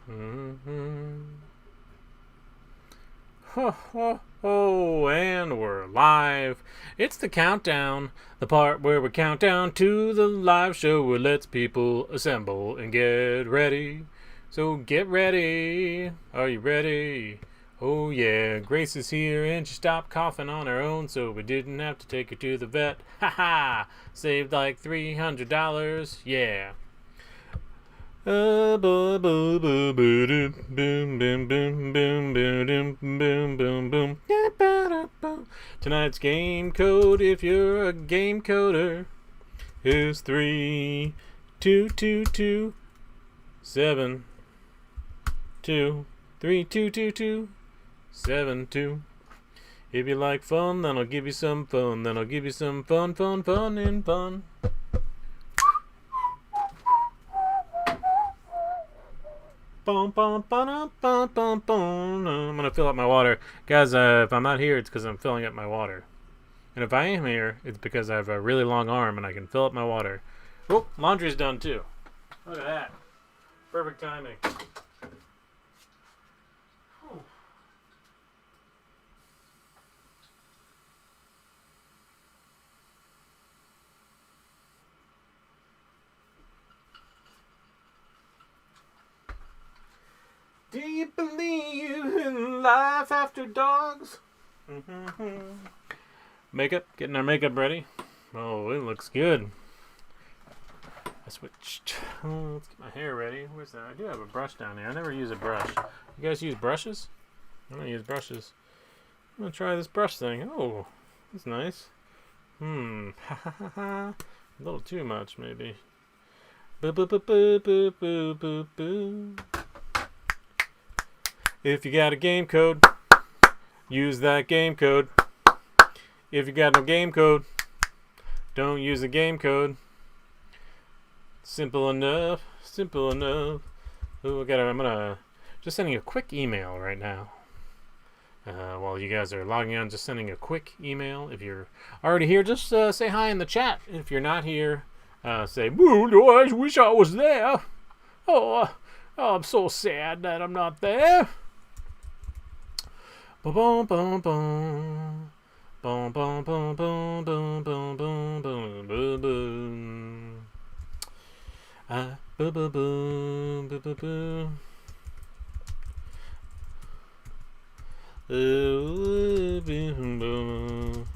Mm-hmm. Ho, ho, ho, and we're live. It's the countdown, the part where we count down to the live show where lets people assemble and get ready. So get ready. Are you ready? Oh yeah, Grace is here and she stopped coughing on her own, so we didn't have to take her to the vet. Ha ha! Saved like $300. Yeah. Tonight's game code, if you're a game coder, is 322272. If you like fun, then I'll give you some fun. Then I'll give you some fun. I'm gonna fill up my water. Guys, if I'm not here, it's because I'm filling up my water. And if I am here, it's because I have a really long arm and I can fill up my water. Oh, laundry's done too. Look at that. Perfect timing. Do you believe in life after dogs? Makeup, getting our makeup ready. Oh, it looks good. I switched. Let's get my hair ready. Where's that? I do have a brush down here. I never use a brush. You guys use brushes? I don't use brushes. I'm gonna try this brush thing. Oh, that's nice. A little too much, maybe. Boo boo boo boo boo boo boo boo. If you got a game code, use that game code. If you got no game code, don't use the game code. Simple enough. Oh, I'm gonna just sending a quick email right now. While you guys are logging on, just sending a quick email. If you're already here, just say hi in the chat. If you're not here, say, "Boo, I wish I was there. Oh, I'm so sad that I'm not there." Boom, boom, boom. Boom, boom, boom, boom, boom, boom, boom, boom, boom, boom. Boom, boom, boom, boom, boom, boom. Boom, boom.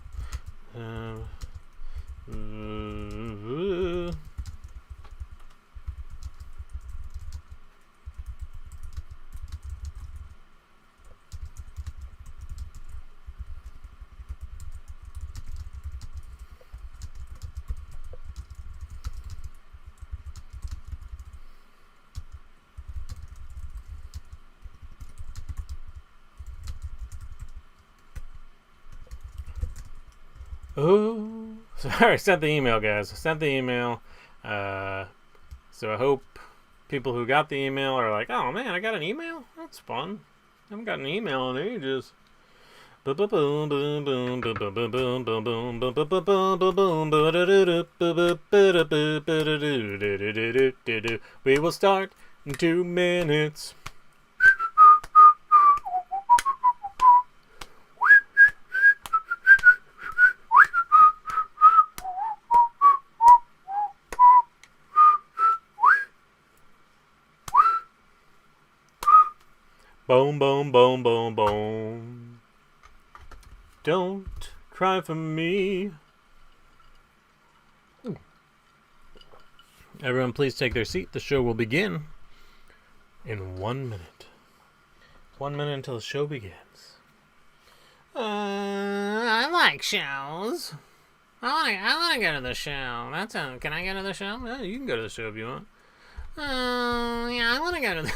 Oh, sorry, sent the email, guys. Sent the email. So I hope people who got the email are like, "Oh man, I got an email? That's fun. I haven't got an email in ages." We will start in 2 minutes. Boom, boom, boom, boom, boom. Don't cry for me. Ooh. Everyone, please take their seat. The show will begin in 1 minute. 1 minute until the show begins. I like shows. I want to go to the show. Can I go to the show? Yeah, you can go to the show if you want. Yeah, I want to go to the...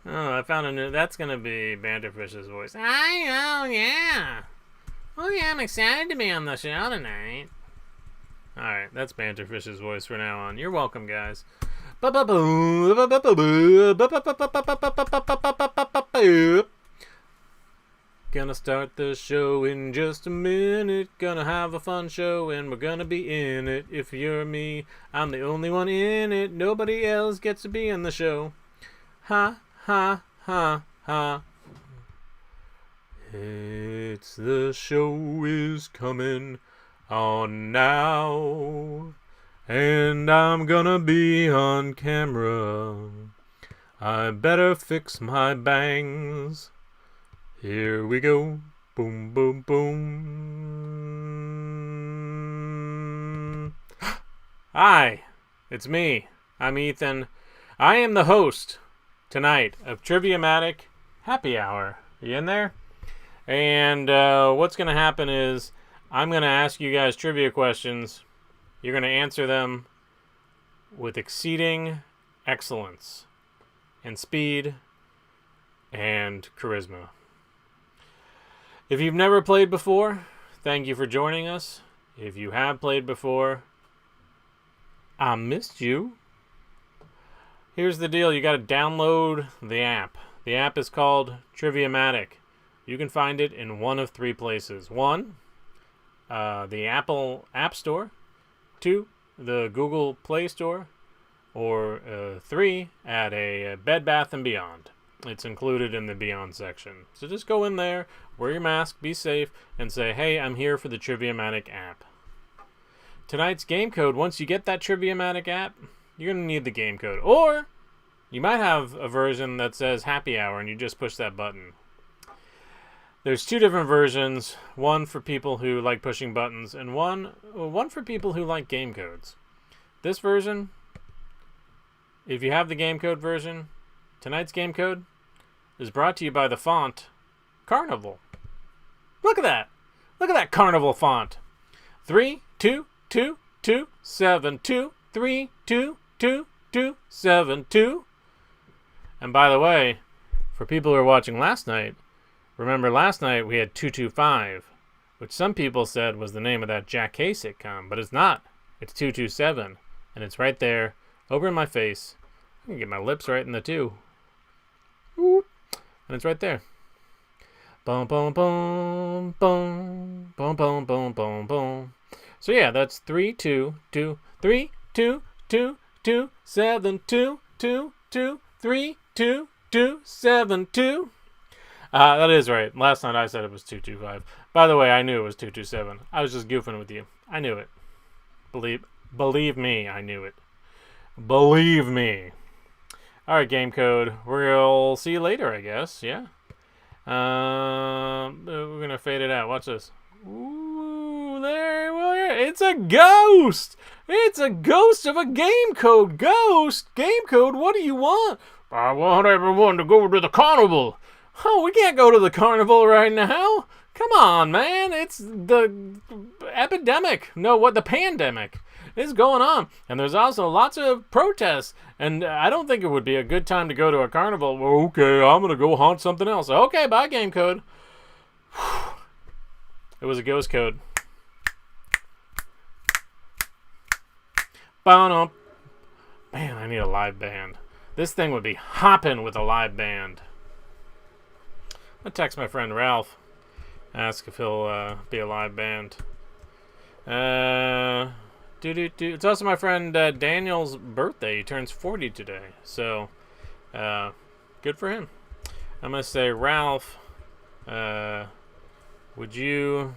Oh, I found a new... That's going to be Banterfish's voice. Yeah. Oh, yeah, I'm excited to be on the show tonight. Alright, that's Banterfish's voice from now on. You're welcome, guys. Gonna start the show in just a minute. Gonna have a fun show and we're gonna be in it. If you're me, I'm the only one in it. Nobody else gets to be in the show. Ha, ha, ha, ha. It's the show is coming on now, and I'm gonna be on camera. I better fix my bangs. Here we go. Boom, boom, boom. Hi, it's me. I'm Ethan. I am the host tonight of Triviamatic Happy Hour. Are you in there? And what's going to happen is I'm going to ask you guys trivia questions. You're going to answer them with exceeding excellence and speed and charisma. If you've never played before, thank you for joining us. If you have played before, I missed you. Here's the deal. You got to download the app. The app is called Triviamatic. You can find it in one of three places. One, the Apple App Store. Two, the Google Play Store. Or three, at a Bed Bath & Beyond. It's included in the Beyond section. So just go in there, wear your mask, be safe, and say, hey, I'm here for the Triviamatic app. Tonight's game code, once you get that Triviamatic app, you're going to need the game code. Or you might have a version that says Happy Hour and you just push that button. There's two different versions, one for people who like pushing buttons and one for people who like game codes. This version, if you have the game code version, tonight's game code is brought to you by the font Carnival. Look at that. Look at that Carnival font. 3, 2, 2, 2, 7, 2, 3, 2, 2, 2, 7, 2. And by the way, for people who were watching last night, remember last night we had 225, which some people said was the name of that Jack Hay sitcom, but it's not. It's 227, and it's right there, over in my face. I can get my lips right in the 2. Whoop. And it's right there. Boom, boom, boom, boom, boom, boom, boom, boom, boom. So yeah, that's 3, 2, 2, 3, 2, 2, 2, 7, 2, 2, 2, 3, 2, 2, 7, 2. That is right. Last night I said it was 225. By the way, I knew it was 227. I was just goofing with you. I knew it. Believe me, I knew it. Believe me. All right, game code. We'll see you later, I guess. Yeah. We're gonna fade it out. Watch this. Ooh, there we are. It's a ghost. It's a ghost of a game code. Ghost game code. What do you want? I want everyone to go to the carnival. Oh, we can't go to the carnival right now. Come on, man. It's the epidemic. No, what? The pandemic is going on. And there's also lots of protests. And I don't think it would be a good time to go to a carnival. Well, okay, I'm going to go haunt something else. Okay, bye, game code. It was a ghost code. Man, I need a live band. This thing would be hopping with a live band. I text my friend Ralph, ask if he'll be a live band. It's also my friend Daniel's birthday. He turns 40 today, so good for him. I'm gonna say, Ralph, would you?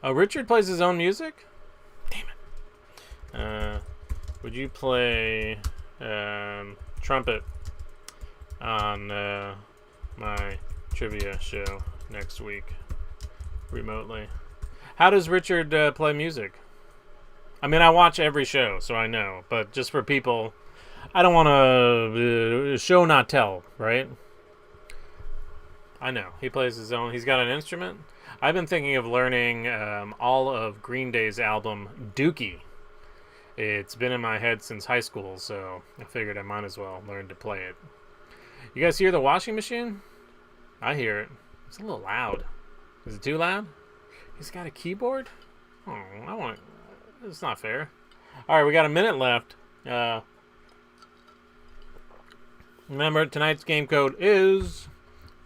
Oh, Richard plays his own music. Damn it. Would you play trumpet on my trivia show next week remotely? How does Richard play music? I mean, I watch every show, so I know, but just for people, I don't want to show not tell, right? I know he plays his own. He's got an instrument. I've been thinking of learning all of Green Day's album Dookie. It's been in my head since high school, so I figured I might as well learn to play it. You guys hear the washing machine? I hear it. It's a little loud. Is it too loud? He's got a keyboard? Oh, it's not fair. All right, we got a minute left. Remember, tonight's game code is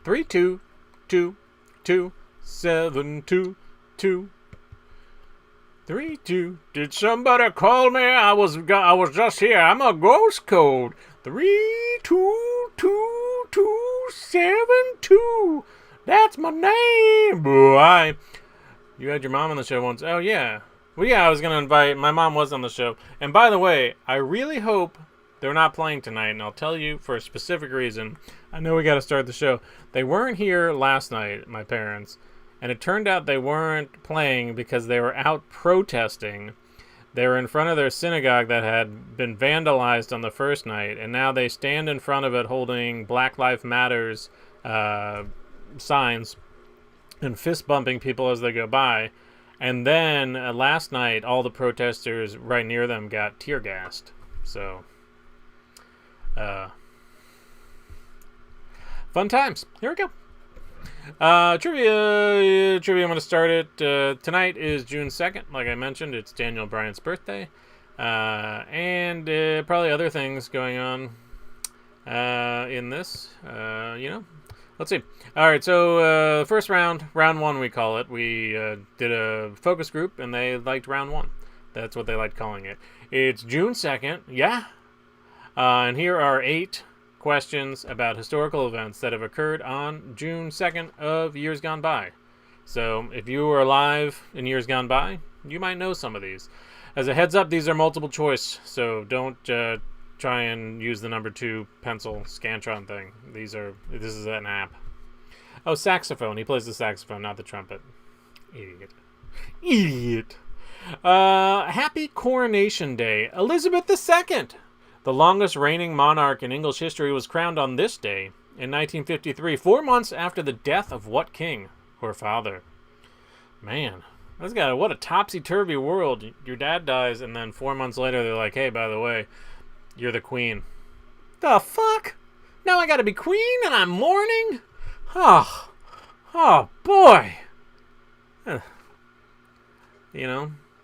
322272. 3, 2. Did somebody call me? I was just here. I'm a ghost code. 3, 2, 2, 2, 7, 2. That's my name, boy. You had your mom on the show once. Oh, yeah. Well, yeah, I was going to invite... My mom was on the show. And by the way, I really hope they're not playing tonight, and I'll tell you for a specific reason. I know we got to start the show. They weren't here last night, my parents, and it turned out they weren't playing because they were out protesting. They were in front of their synagogue that had been vandalized on the first night, and now they stand in front of it holding Black Lives Matters signs and fist bumping people as they go by. And then last night, all the protesters right near them got tear gassed. So, fun times. Here we go. Trivia. I'm going to start it. Tonight is June 2nd. Like I mentioned, it's Daniel Bryant's birthday. And probably other things going on in this. Let's see. All right, so first round one we call it. We did a focus group, and they liked round one. That's what they liked calling it. It's June 2nd, yeah. And here are 8 questions about historical events that have occurred on June 2nd of years gone by. So if you were alive in years gone by, you might know some of these. As a heads up, these are multiple choice, so don't try and use the number 2 pencil Scantron thing. This is an app. Oh, saxophone. He plays the saxophone, not the trumpet. Idiot. Happy Coronation Day. Elizabeth II, the longest reigning monarch in English history, was crowned on this day in 1953, 4 months after the death of what king? Her father. Man, what a topsy-turvy world. Your dad dies, and then 4 months later, they're like, hey, by the way, you're the queen. The fuck? Now I gotta be queen and I'm mourning? Oh boy.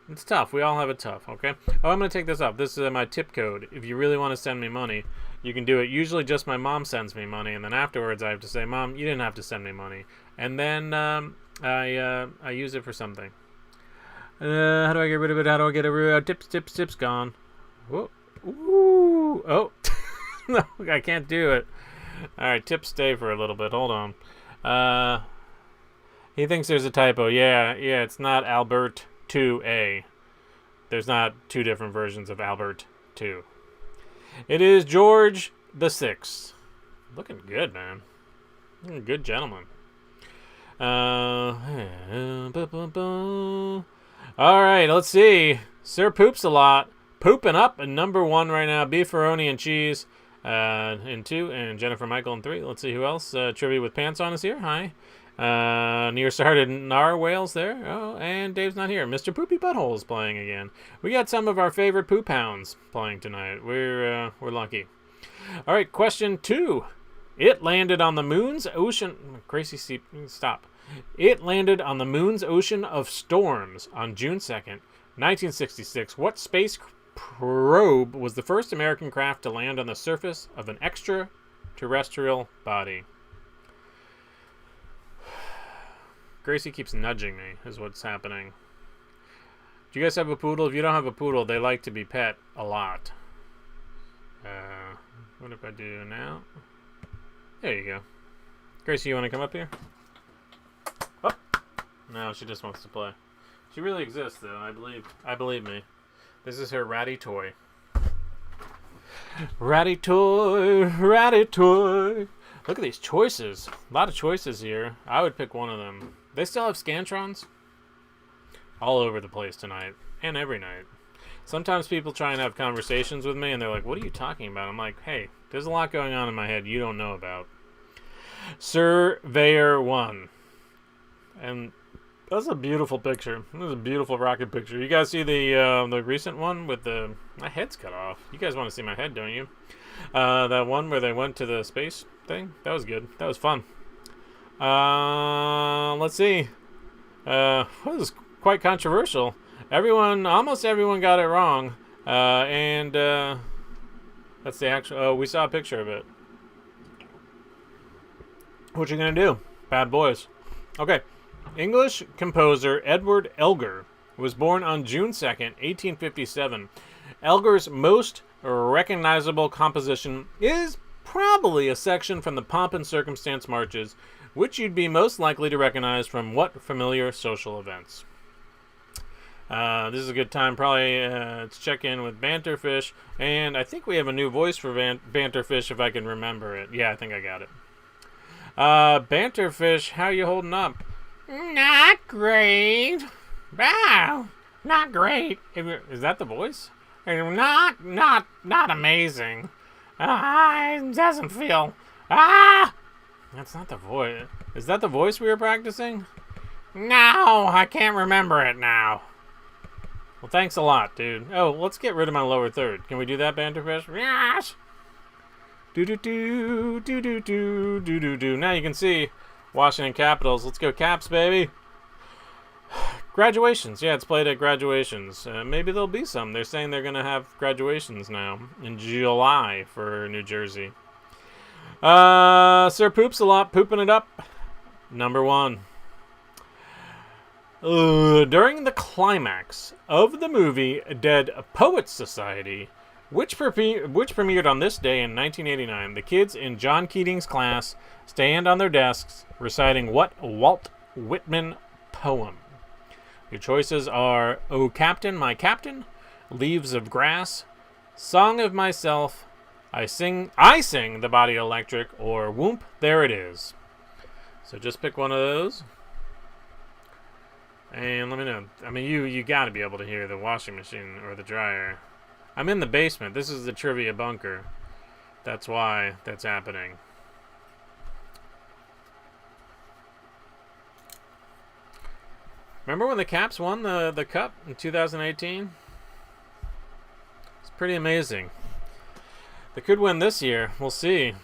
It's tough. We all have it tough, okay? Oh, I'm gonna take this off. This is my tip code. If you really want to send me money, you can do it. Usually just my mom sends me money, and then afterwards I have to say, Mom, you didn't have to send me money. And then I use it for something. How do I get rid of it? How do I get rid of it? Tips gone. Whoa. Ooh. Oh. No, I can't do it. All right, tips stay for a little bit. Hold on. He thinks there's a typo. Yeah, it's not Albert 2A. There's not 2 different versions of Albert 2. It is George the 6th. Looking good, man. Good gentleman. All right, let's see. Sir Poops a lot. Pooping up in number 1 right now. Beefaroni and cheese in 2, and Jennifer Michael in 3. Let's see who else. Trivia with Pants On is here. Hi. Near-started narwhals there. Oh, and Dave's not here. Mr. Poopy Butthole is playing again. We got some of our favorite poop hounds playing tonight. We're lucky. All right, question 2. It landed on the moon's ocean. Gracie, stop. It landed on the moon's ocean of storms on June 2nd, 1966. What space probe was the first American craft to land on the surface of an extraterrestrial body? Gracie keeps nudging me, is what's happening. Do you guys have a poodle? If you don't have a poodle, they like to be pet a lot. What if I do now? There you go. Gracie, you want to come up here? Oh. No, she just wants to play. She really exists, though. I believe me. This is her ratty toy. Ratty toy, ratty toy. Look at these choices. A lot of choices here. I would pick one of them. They still have Scantrons? All over the place tonight. And every night. Sometimes people try and have conversations with me and they're like, what are you talking about? I'm like, hey, there's a lot going on in my head you don't know about. Surveyor 1. And that's a beautiful picture. This is a beautiful rocket picture. You guys see the recent one with my head's cut off. You guys want to see my head, don't you? That one where they went to the space thing? That was good. That was fun. Let's see. This is quite controversial. Almost everyone got it wrong. And that's the actual. Oh, we saw a picture of it. What you gonna do? Bad boys. Okay. English composer Edward Elgar was born on June 2nd, 1857. Elgar's most recognizable composition is probably a section from the Pomp and Circumstance marches, which you'd be most likely to recognize from what familiar social events. This is a good time probably to check in with Banterfish, and I think we have a new voice for Banterfish if I can remember it. Yeah, I think I got it. Banterfish, how you holding up? Not great. Wow, not great. Is that the voice? Not amazing. It doesn't feel. That's not the voice. Is that the voice we were practicing? No, I can't remember it now. Well, thanks a lot, dude. Oh, let's get rid of my lower third. Can we do that, Banterfish? Yes. Do. Now you can see Washington Capitals. Let's go Caps, baby. Graduations. Yeah, it's played at graduations. Maybe there'll be some. They're saying they're going to have graduations now in July for New Jersey. Sir Poops a lot, pooping it up. Number 1. During the climax of the movie Dead Poets Society, which premiered on this day in 1989, the kids in John Keating's class stand on their desks reciting what Walt Whitman poem? Your choices are "O Captain, My Captain," "Leaves of Grass," "Song of Myself," I sing the Body Electric," or "Whoomp, There It Is." So just pick one of those. And let me know. I mean, you got to be able to hear the washing machine or the dryer. I'm in the basement. This is the trivia bunker. That's why that's happening. Remember when the Caps won the Cup in 2018? It's pretty amazing. They could win this year. We'll see.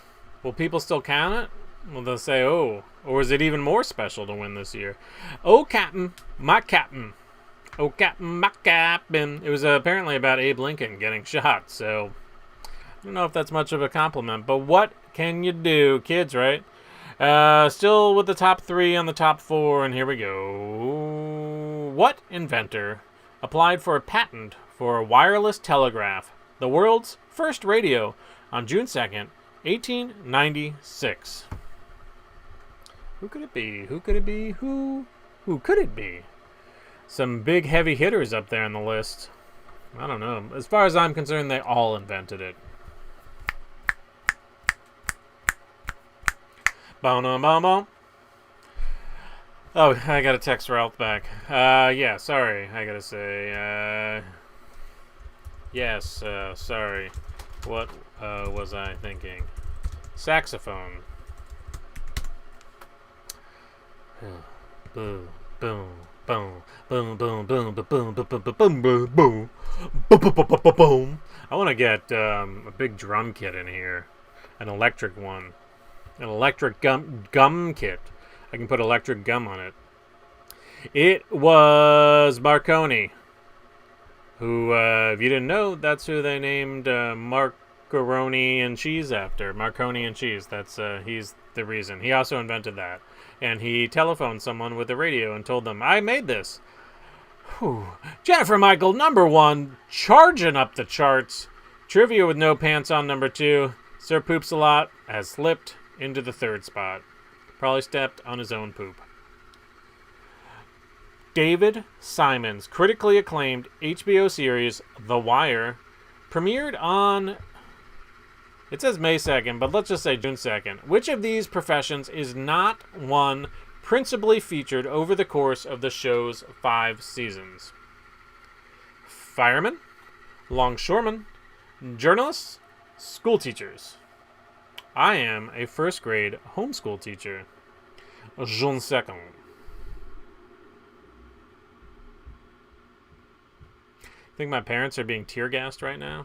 Will people still count it? Will they say, oh, or is it even more special to win this year? Oh, Captain, my Captain. Oh, Captain, my Captain. It was apparently about Abe Lincoln getting shot, so I don't know if that's much of a compliment, but what can you do? Kids, right? Still with the top 3 on the top 4, and here we go. What inventor applied for a patent for a wireless telegraph, the world's first radio, on June 2nd, 1896? Who could it be? Who could it be? Who could it be? Some big heavy hitters up there on the list. I don't know. As far as I'm concerned, they all invented it. Boom. Oh, I gotta text Ralph back. Yeah, sorry. I gotta say, yes, sorry. What, was I thinking? Saxophone. Boom, boom, boom, boom, boom, boom, boom, boom, boom, boom, boom, boom, boom. I want to get a big drum kit in here, an electric one, an electric gum kit. I can put electric gum on it. It was Marconi, who, if you didn't know, that's who they named macaroni and cheese after. Marconi and cheese. That's he's the reason. He also invented that. And he telephoned someone with a radio and told them, I made this. Whew. Jennifer Michael, number 1, charging up the charts. Trivia with no pants on, number 2. Sir Poops a Lot has slipped into the 3rd spot. Probably stepped on his own poop. David Simon's critically acclaimed HBO series, The Wire, premiered on... It says May 2nd, but let's just say June 2nd. Which of these professions is not one principally featured over the course of the show's 5 seasons? Firemen, longshoremen, journalists, school teachers. I am a 1st grade homeschool teacher. June 2nd. Think my parents are being tear gassed right now?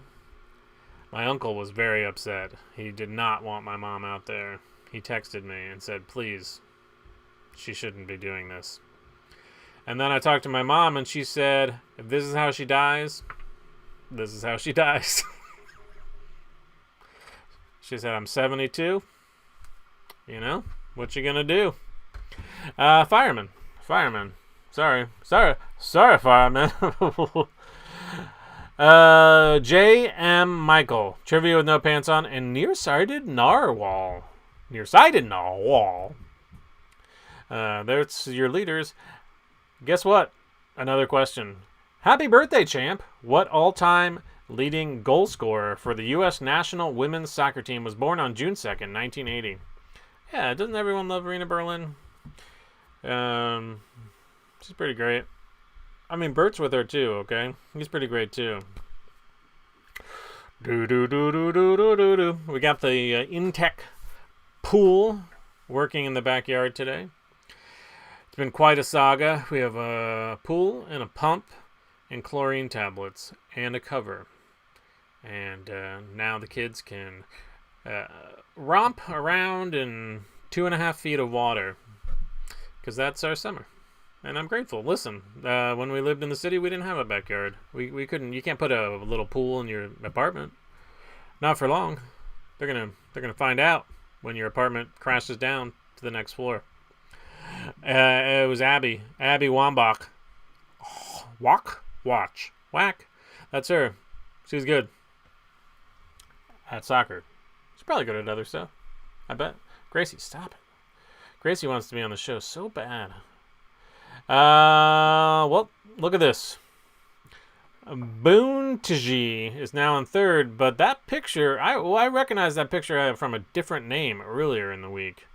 My uncle was very upset. He did not want my mom out there. He texted me and said, please, she shouldn't be doing this. And then I talked to my mom and she said, if this is how she dies, this is how she dies. She said, I'm 72. You know, what you gonna do? Fireman. Sorry. Sorry, fireman. J.M. Michael. Trivia with no pants on. And nearsighted narwhal. Nearsighted narwhal. There's your leaders. Guess what? Another question. Happy birthday, champ. What all-time leading goal scorer for the U.S. national women's soccer team was born on June 2nd, 1980? Yeah, doesn't everyone love Rena Berlin? She's pretty great. I mean, Bert's with her too, okay? He's pretty great too. We got the Intech pool working in the backyard today. It's been quite a saga. We have a pool and a pump and chlorine tablets and a cover. And now the kids can romp around in 2.5 feet of water. Because that's our summer. And I'm grateful. Listen, when we lived in the city, we didn't have a backyard. We couldn't. You can't put a little pool in your apartment. Not for long. They're gonna find out when your apartment crashes down to the next floor. It was Abby Wambach. Whack. That's her. She's good at soccer. She's probably good at other stuff. I bet. Gracie, stop it. Gracie wants to be on the show so bad. Well, look at this. Boontaji is now in third, but that picture, I recognize that picture from a different name earlier in the week.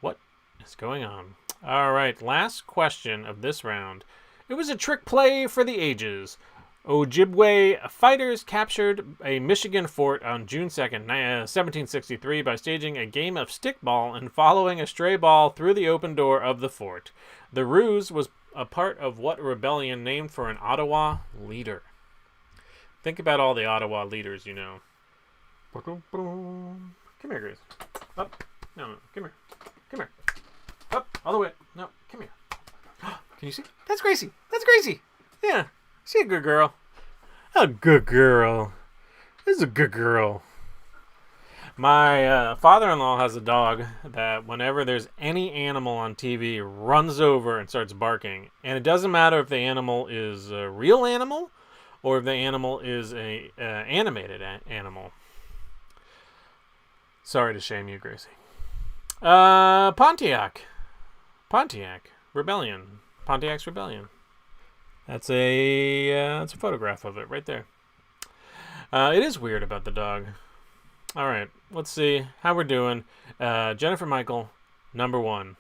What is going on? All right, last question of this round. It was a trick play for the ages. Ojibwe fighters captured a Michigan fort on June 2nd, 1763 by staging a game of stickball and following a stray ball through the open door of the fort. The ruse was a part of what rebellion named for an Ottawa leader? Think about all the Ottawa leaders you know. Come here, Grace. Up. No, come here. Up, all the way. No, come here. Can you see? That's Gracie. Yeah. She's a good girl. A good girl. This is a good girl. My father-in-law has a dog that whenever there's any animal on TV runs over and starts barking. And it doesn't matter if the animal is a real animal or if the animal is a animated animal. Sorry to shame you, Gracie. Pontiac. Rebellion. Pontiac's Rebellion. That's a photograph of it right there. It is weird about the dog. All right, let's see how we're doing. Jennifer Michael, number 1.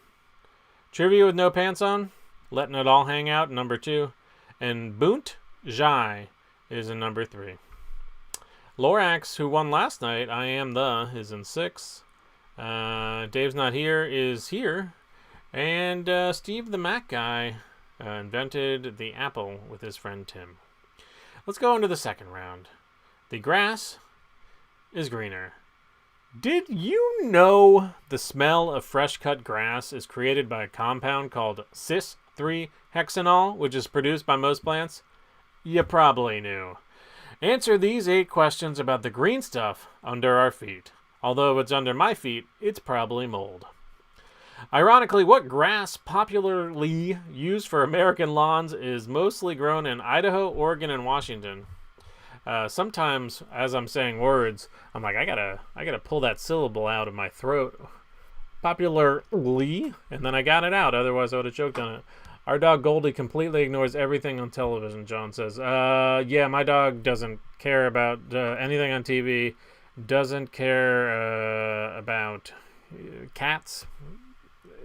Trivia with no pants on, letting it all hang out, number 2. And Boont Jai is in number 3. Lorax, who won last night, I Am The, is in 6. Dave's Not Here is here. And Steve the Mac guy invented the apple with his friend Tim. Let's go into the second round. The grass is greener. Did you know the smell of fresh cut grass is created by a compound called cis-3-hexanol, which is produced by most plants? You probably knew. Answer these 8 questions about the green stuff under our feet. Although if it's under my feet, it's probably mold. Ironically, what grass popularly used for American lawns is mostly grown in Idaho, Oregon, and Washington? Sometimes, as I'm saying words, I'm like, I gotta pull that syllable out of my throat. Popularly, and then I got it out. Otherwise, I would have choked on it. Our dog Goldie completely ignores everything on television, John says. Yeah, my dog doesn't care about anything on TV. Doesn't care about cats.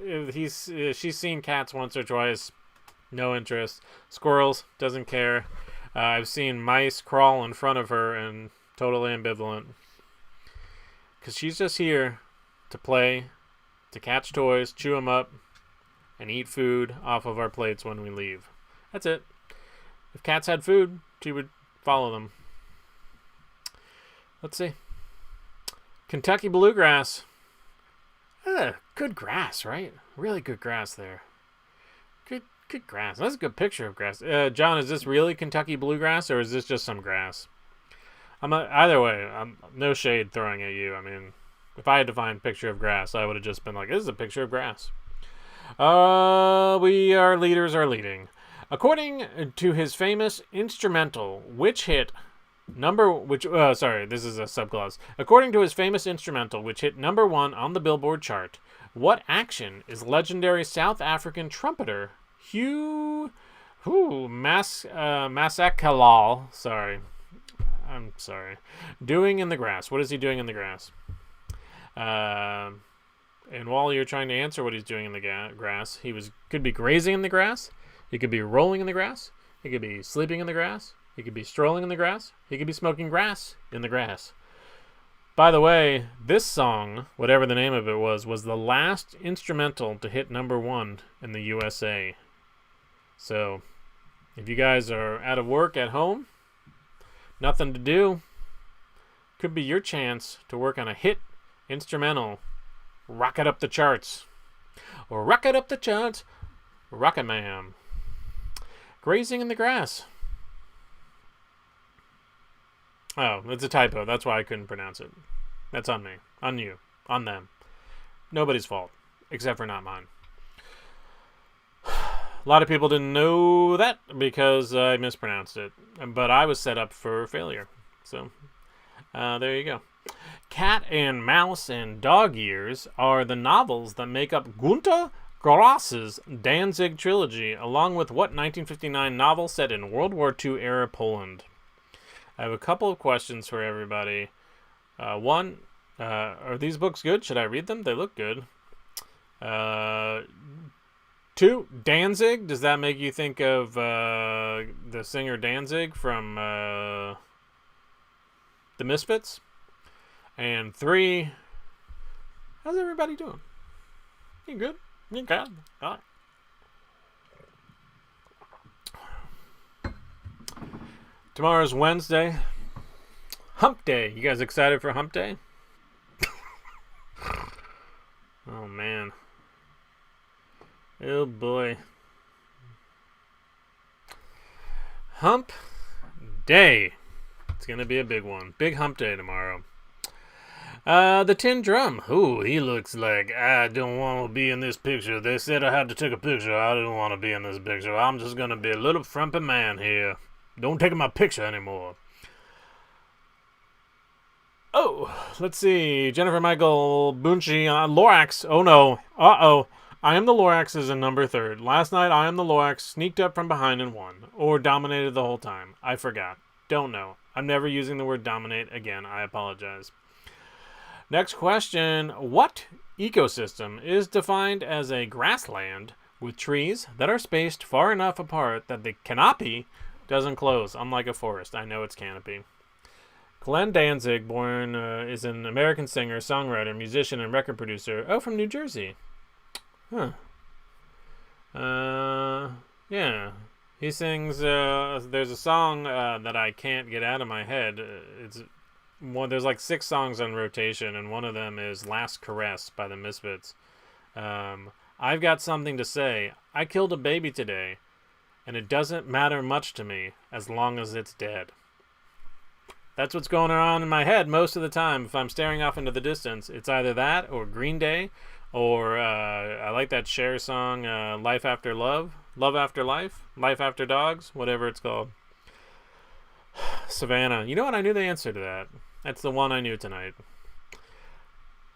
She's seen cats once or twice. No interest. Squirrels, doesn't care. I've seen mice crawl in front of her and totally ambivalent. Because she's just here to play, to catch toys, chew them up, and eat food off of our plates when we leave. That's it. If cats had food, she would follow them. Let's see. Kentucky bluegrass. Good grass, right? Really good grass there. Good grass. That's a good picture of grass. John, is this really Kentucky bluegrass or is this just some grass? Either way, I'm no shade throwing at you. I mean, if I had to find a picture of grass, I would have just been like, this is a picture of grass. Our leaders are leading. According to his famous instrumental, which hit this is a subclause. According to his famous instrumental, which hit number 1 on the Billboard chart, what action is legendary South African trumpeter Hugh Masakalal, doing in the grass? What is he doing in the grass? And while you're trying to answer what he's doing in the grass, could be grazing in the grass. He could be rolling in the grass. He could be sleeping in the grass. He could be strolling in the grass. He could be smoking grass in the grass. By the way, this song, whatever the name of it was the last instrumental to hit number 1 in the USA. So, if you guys are out of work at home, nothing to do, could be your chance to work on a hit instrumental. Rocket up the charts. Rocket up the charts. Rocket Man. Grazing in the grass. Oh, it's a typo. That's why I couldn't pronounce it. That's on me. On you. On them. Nobody's fault. Except for not mine. A lot of people didn't know that because I mispronounced it. But I was set up for failure. So, there you go. Cat and Mouse and Dog Ears are the novels that make up Gunter Grass's Danzig trilogy, along with what 1959 novel set in World War II era Poland? I have a couple of questions for everybody. One, are these books good? Should I read them? They look good. 2, Danzig. Does that make you think of the singer Danzig from The Misfits? And 3, how's everybody doing? You good? You good? All right. Tomorrow's Wednesday. Hump Day. You guys excited for Hump Day? Oh, man. Oh, boy. Hump Day. It's going to be a big one. Big Hump Day tomorrow. The Tin Drum. Ooh, he looks like I don't want to be in this picture. They said I had to take a picture. I didn't want to be in this picture. I'm just going to be a little frumpy man here. Don't take my picture anymore. Oh, let's see. Jennifer Michael Bunchi Lorax. Oh, no. Uh-oh. I Am the Lorax is in number 3rd. Last night, I Am the Lorax sneaked up from behind and won. Or dominated the whole time. I forgot. Don't know. I'm never using the word dominate again. I apologize. Next question. What ecosystem is defined as a grassland with trees that are spaced far enough apart that the canopy doesn't close, unlike a forest? I know it's canopy. Glenn Danzig, is an American singer, songwriter, musician, and record producer. Oh, from New Jersey. Huh. Yeah. He sings, there's a song that I can't get out of my head. There's like 6 songs on rotation, and one of them is Last Caress by the Misfits. I've got something to say. I killed a baby today, and it doesn't matter much to me as long as it's dead. That's what's going on in my head most of the time. If I'm staring off into the distance, it's either that or Green Day, or I like that Cher song, Life After Love, Love After Life, Life After Dogs, whatever it's called. Savannah. You know what? I knew the answer to that. That's the one I knew tonight.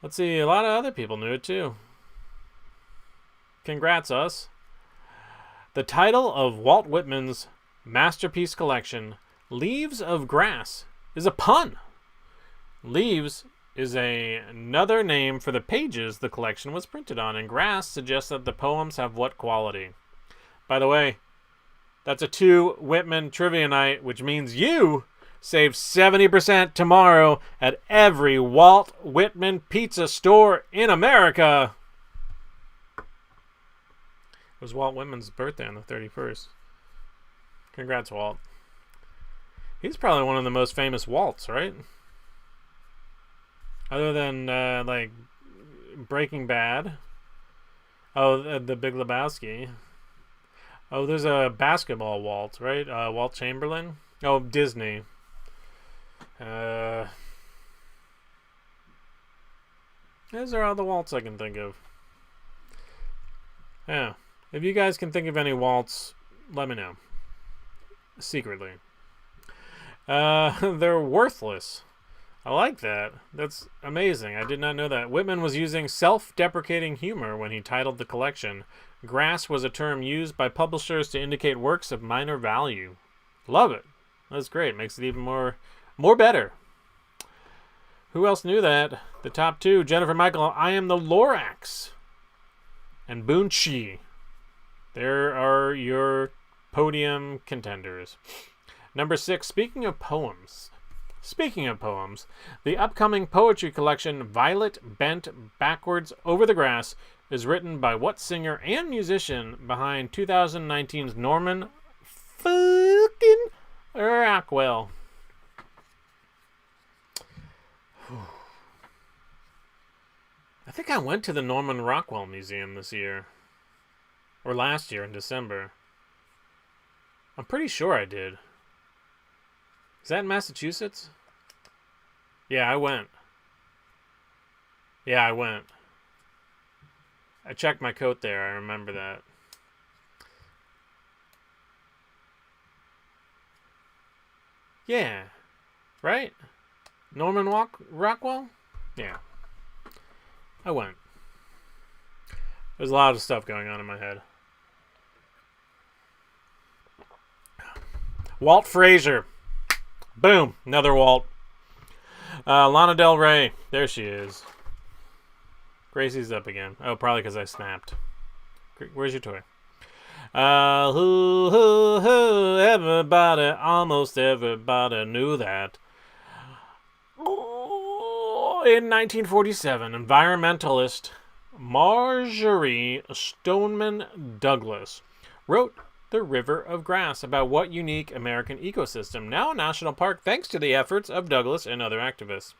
Let's see. A lot of other people knew it too. Congrats, us. The title of Walt Whitman's masterpiece collection, Leaves of Grass, is a pun. Leaves is another name for the pages the collection was printed on, and grass suggests that the poems have what quality? By the way, that's a 2 Whitman trivia night, which means you save 70% tomorrow at every Walt Whitman pizza store in America. It was Walt Whitman's birthday on the 31st. Congrats, Walt. He's probably one of the most famous Walts, right? Other than, like, Breaking Bad. Oh, The Big Lebowski. Oh, there's a basketball Walt, right? Walt Chamberlain. Oh, Disney. Those are all the Walts I can think of. Yeah. If you guys can think of any Walts, let me know. Secretly. They're worthless. I like that. That's amazing. I did not know that. Whitman was using self-deprecating humor when he titled the collection. Grass was a term used by publishers to indicate works of minor value. Love it. That's great. Makes it even more better. Who else knew that? The top two, Jennifer Michael, I Am the Lorax, and Bunchi. There are your podium contenders. Number 6, speaking of poems, the upcoming poetry collection, Violet Bent Backwards Over the Grass, is written by what singer and musician behind 2019's Norman fucking Rockwell? I think I went to the Norman Rockwell Museum this year. Or last year in December. I'm pretty sure I did. Is that in Massachusetts? Yeah, I went. I checked my coat there. I remember that. Yeah. Right? Norman Rockwell? Yeah. I went. There's a lot of stuff going on in my head. Walt Frazier. Boom. Another Walt. Lana Del Rey. There she is. Gracie's up again. Oh, probably because I snapped. Where's your toy? Everybody, almost everybody knew that. In 1947, environmentalist Marjorie Stoneman Douglas wrote The River of Grass about what unique American ecosystem, now a national park thanks to the efforts of Douglas and other activists.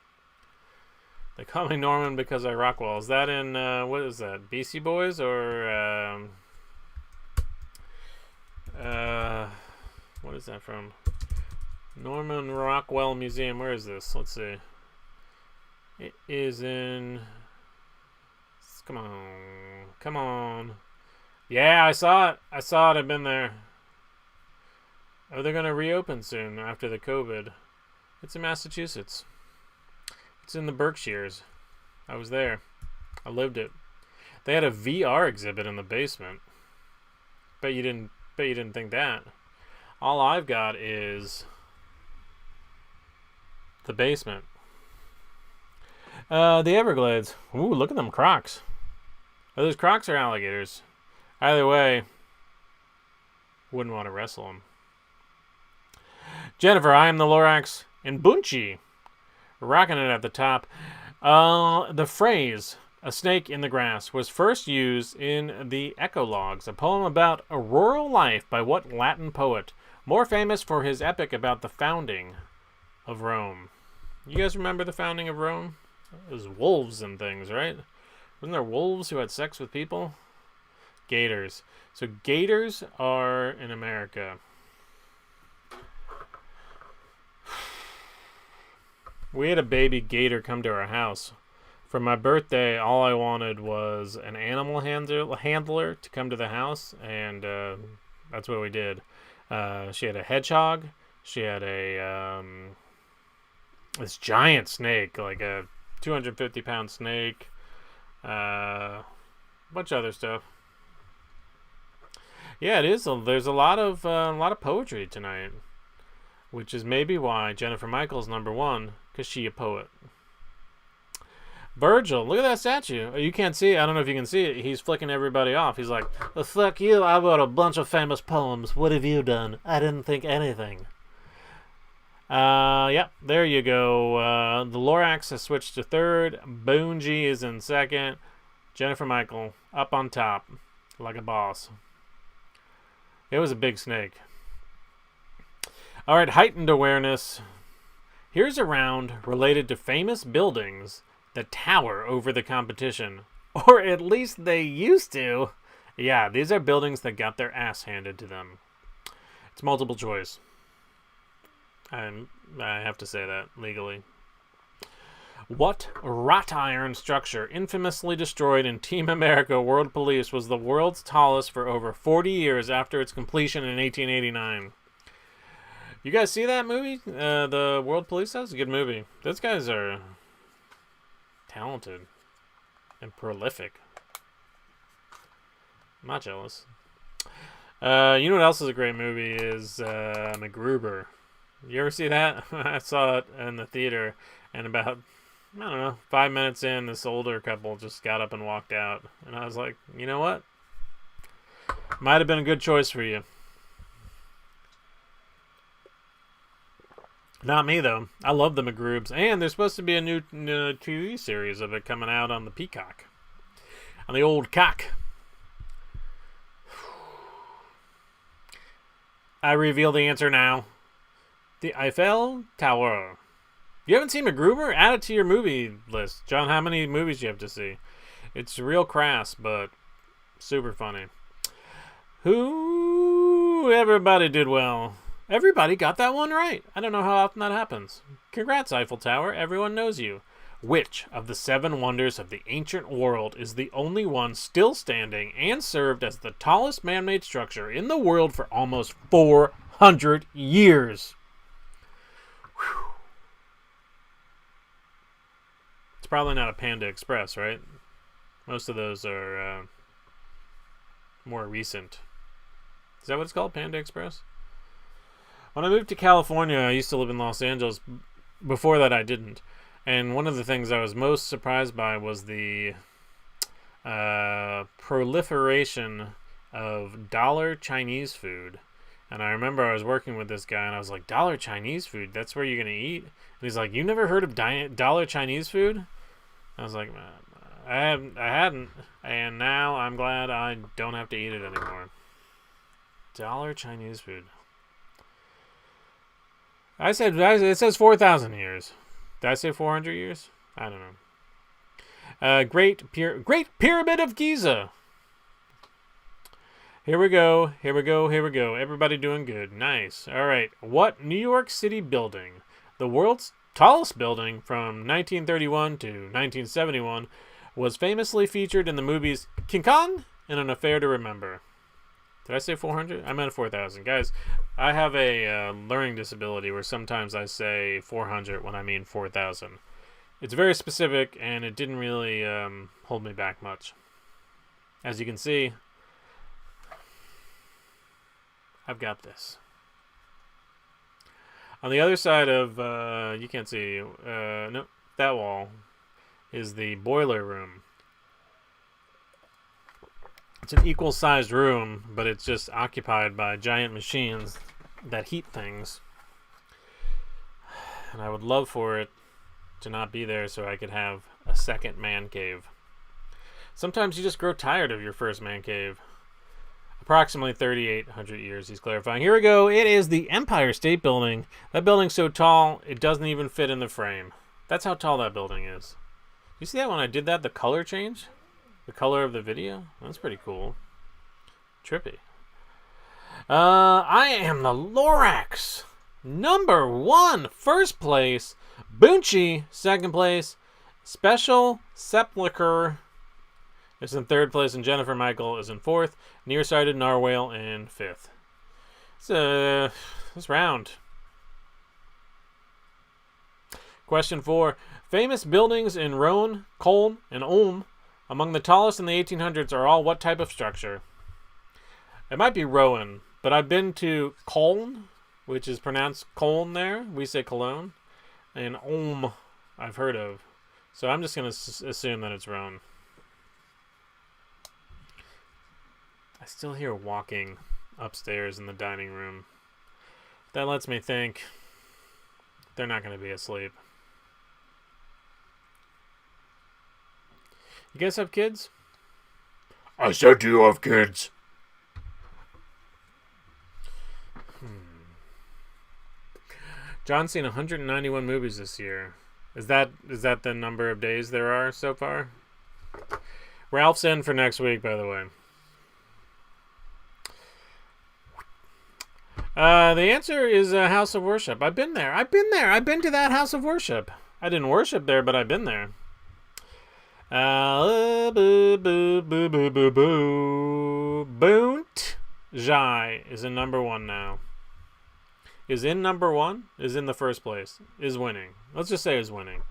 They call me Norman because I Rockwell. Is that in, what is that, BC Boys or, what is that from? Norman Rockwell Museum. Where is this? Let's see. It is in... Come on. Yeah, I saw it. I've been there. Oh, they're going to reopen soon after the COVID. It's in Massachusetts. It's in the Berkshires. I was there. I lived it. They had a VR exhibit in the basement. Bet you didn't think that. All I've got is the basement. The Everglades. Ooh, look at them crocs. Are those crocs or alligators? Either way, wouldn't want to wrestle them. Jennifer, I Am the Lorax, and Bunchi. Rocking it at the top. The phrase, a snake in the grass, was first used in the Eclogues, a poem about a rural life by what Latin poet? More famous for his epic about the founding of Rome. You guys remember the founding of Rome? It was wolves and things, right? Wasn't there wolves who had sex with people? Gators. So gators are in America. We had a baby gator come to our house. For my birthday, all I wanted was an animal handler to come to the house, and that's what we did. She had a hedgehog. She had a this giant snake, like a 250-pound snake. A bunch of other stuff. Yeah, it is. There's a lot of poetry tonight, which is maybe why Jennifer Michael's number one, because she a poet. Virgil, look at that statue. Oh, you can't see it. I don't know if you can see it. He's flicking everybody off. He's like, well, fuck you. I wrote a bunch of famous poems. What have you done? I didn't think anything. Yep, there you go. The Lorax has switched to third. Bunchi is in second. Jennifer Michael up on top like a boss. It was a big snake. All right, heightened awareness. Here's a round related to famous buildings that tower over the competition. Or at least they used to. Yeah, these are buildings that got their ass handed to them. It's multiple choice. I have to say that legally. What wrought iron structure, infamously destroyed in Team America World Police, was the world's tallest for over 40 years after its completion in 1889? You guys see that movie? The World Police House? A good movie. Those guys are talented and prolific. I'm not jealous. You know what else is a great movie is MacGruber. You ever see that? I saw it in the theater, and about, I don't know, 5 minutes in, this older couple just got up and walked out. And I was like, you know what? Might have been a good choice for you. Not me, though. I love the MacGrubes. And there's supposed to be a new TV series of it coming out on the Peacock. On the old cock. I reveal the answer now. The Eiffel Tower. You haven't seen MacGruber? Add it to your movie list. John, how many movies do you have to see? It's real crass, but super funny. Everybody did well. Everybody got that one right. I don't know how often that happens. Congrats, Eiffel Tower. Everyone knows you. Which of the 7 wonders of the ancient world is the only one still standing and served as the tallest man-made structure in the world for almost 400 years? Whew. It's probably not a Panda Express, right? Most of those are more recent. Is that what it's called, Panda Express? When I moved to California, I used to live in Los Angeles. Before that, I didn't. And one of the things I was most surprised by was the proliferation of dollar Chinese food. And I remember I was working with this guy, and I was like, dollar Chinese food? That's where you're going to eat? And he's like, you never heard of dollar Chinese food? I was like, I hadn't. And now I'm glad I don't have to eat it anymore. Dollar Chinese food. It says 4,000 years. Did I say 400 years? I don't know. Great Pyramid of Giza. Here we go. Everybody doing good. Nice. All right. What New York City building, the world's tallest building from 1931 to 1971, was famously featured in the movies King Kong and An Affair to Remember? Did I say 400? I meant 4,000. Guys, I have a learning disability where sometimes I say 400 when I mean 4,000. It's very specific, and it didn't really hold me back much. As you can see, I've got this. On the other side of, you can't see, no, that wall is the boiler room. It's an equal-sized room, but it's just occupied by giant machines that heat things. And I would love for it to not be there so I could have a second man cave. Sometimes you just grow tired of your first man cave. Approximately 3,800 years, he's clarifying. Here we go. It is the Empire State Building. That building's so tall, it doesn't even fit in the frame. That's how tall that building is. You see that when I did that, the color change? The color of the video? That's pretty cool. Trippy. I am the Lorax. Number 1, first place. Boonchi, second place. Special Sepulcher is in third place, and Jennifer Michael is in fourth. Nearsighted Narwhale in fifth. This round. Question 4. Famous buildings in Rouen, Cologne, and Ulm among the tallest in the 1800s are all what type of structure? It might be Rouen, but I've been to Cologne, which is pronounced Cologne there. We say Cologne. And Ulm, I've heard of. So I'm just going to assume that it's Rouen. I still hear walking upstairs in the dining room. That lets me think they're not going to be asleep. You guys have kids? I said, do you have kids? John's seen 191 movies this year. Is that the number of days there are so far? Ralph's in for next week, by the way. The answer is a house of worship. I've been there. I've been to that house of worship. I didn't worship there, but I've been there. Boo, boo, boo, boo, boo, boo. Boont Jai is in number 1 now. Is in number 1? Is in the first place. Is winning. Let's just say is winning.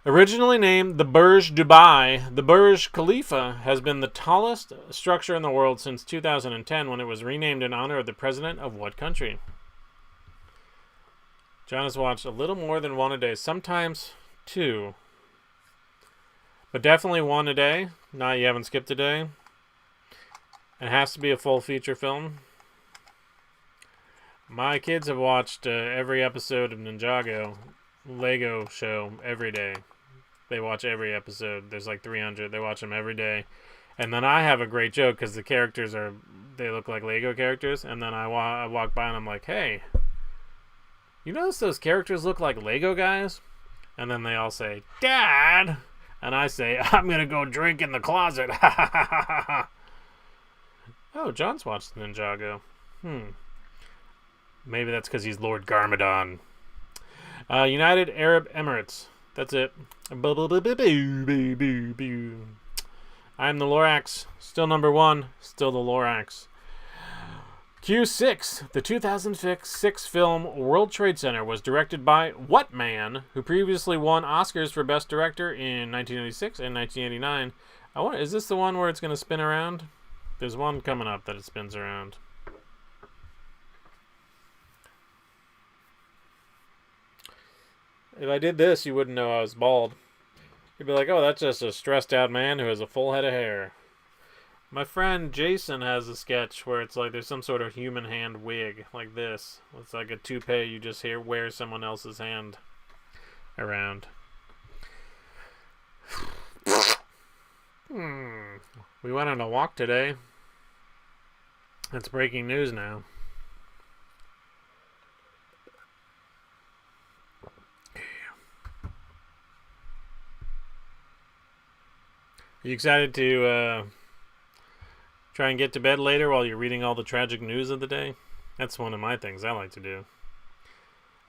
Originally named the Burj Dubai, the Burj Khalifa has been the tallest structure in the world since 2010 when it was renamed in honor of the president of what country? John has watched a little more than 1 a day, sometimes 2. But definitely 1 a day. Not you haven't skipped a day. It has to be a full feature film. My kids have watched every episode of Ninjago Lego show every day. They watch every episode. There's like 300. They watch them every day. And then I have a great joke because the characters they look like Lego characters. And then I walk by and I'm like, hey, you notice those characters look like Lego guys? And then they all say, Dad! And I say, I'm going to go drink in the closet. Oh, John's watched Ninjago. Maybe that's because he's Lord Garmadon. United Arab Emirates. That's it. I'm the Lorax. Still number 1. Still the Lorax. Q6. The 2006 film World Trade Center was directed by what man who previously won Oscars for Best Director in 1996 and 1989? Is this the one where it's going to spin around? There's one coming up that it spins around. If I did this, you wouldn't know I was bald. You'd be like, oh, that's just a stressed out man who has a full head of hair. My friend Jason has a sketch where it's like there's some sort of human hand wig like this. It's like a toupee you just wear someone else's hand around. We went on a walk today. That's breaking news now. Are you excited to try and get to bed later while you're reading all the tragic news of the day? That's one of my things I like to do.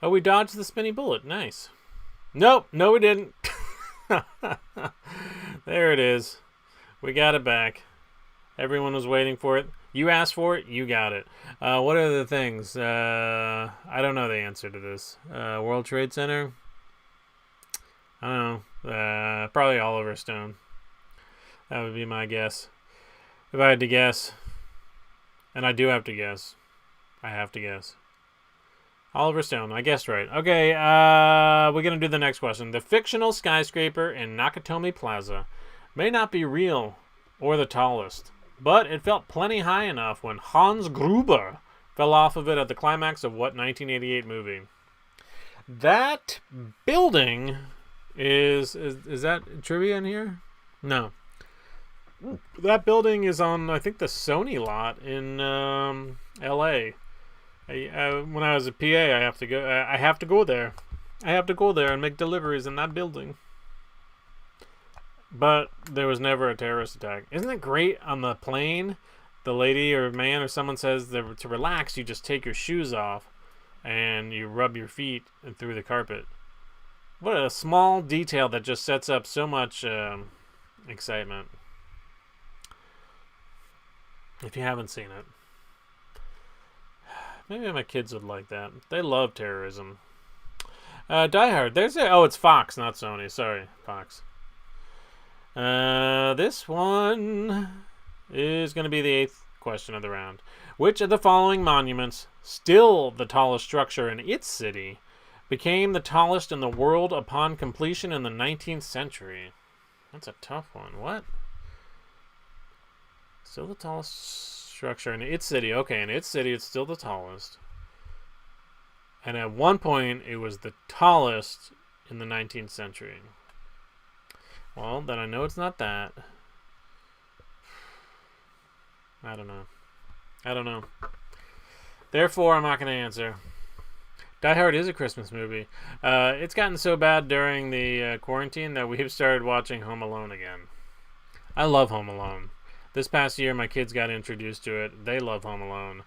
Oh, we dodged the spinny bullet. Nice. Nope. No, we didn't. There it is. We got it back. Everyone was waiting for it. You asked for it. You got it. What are the things? I don't know the answer to this. World Trade Center? I don't know. Probably Oliver Stone. That would be my guess. If I had to guess. And I do have to guess. I have to guess. Oliver Stone. I guessed right. Okay, we're going to do the next question. The fictional skyscraper in Nakatomi Plaza may not be real or the tallest, but it felt plenty high enough when Hans Gruber fell off of it at the climax of what 1988 movie? That building is that trivia in here? No. That building is on, I think, the Sony lot in L.A. When I was a PA, I have to go. I have to go there. I have to go there and make deliveries in that building. But there was never a terrorist attack. Isn't it great on the plane? The lady or man or someone says that to relax, you just take your shoes off and you rub your feet through the carpet. What a small detail that just sets up so much excitement. If you haven't seen it. Maybe my kids would like that. They love terrorism. Die Hard. It's Fox, not Sony. Sorry, Fox. This one is going to be the 8th question of the round. Which of the following monuments, still the tallest structure in its city, became the tallest in the world upon completion in the 19th century? That's a tough one. What? Still the tallest structure in its city. Okay, in its city, it's still the tallest. And at one point, it was the tallest in the 19th century. Well, then I know it's not that. I don't know. Therefore, I'm not going to answer. Die Hard is a Christmas movie. It's gotten so bad during the quarantine that we've started watching Home Alone again. I love Home Alone. This past year, my kids got introduced to it. They love Home Alone.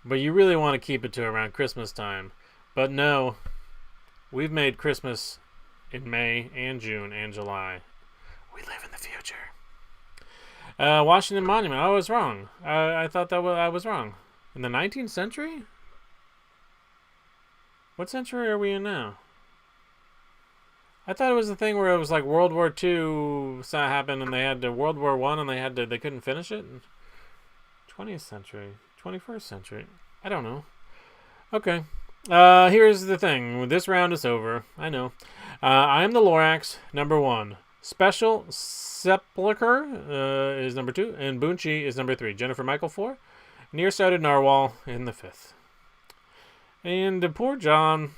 But you really want to keep it to around Christmas time. But no, We've made Christmas in May and June and July. We live in the future. Washington Monument. I was wrong. I thought I was wrong. In the 19th century? What century are we in now? I thought it was the thing where it was like World War II happened and they had to World War I and they couldn't finish it. 20th century, 21st century. I don't know. Okay. Here's the thing. This round is over. I know. I am the Lorax, number 1. Special Sepulcher is number 2, and Boonchi is number 3. Jennifer Michael 4. Nearsighted Narwhal in the 5th. And poor John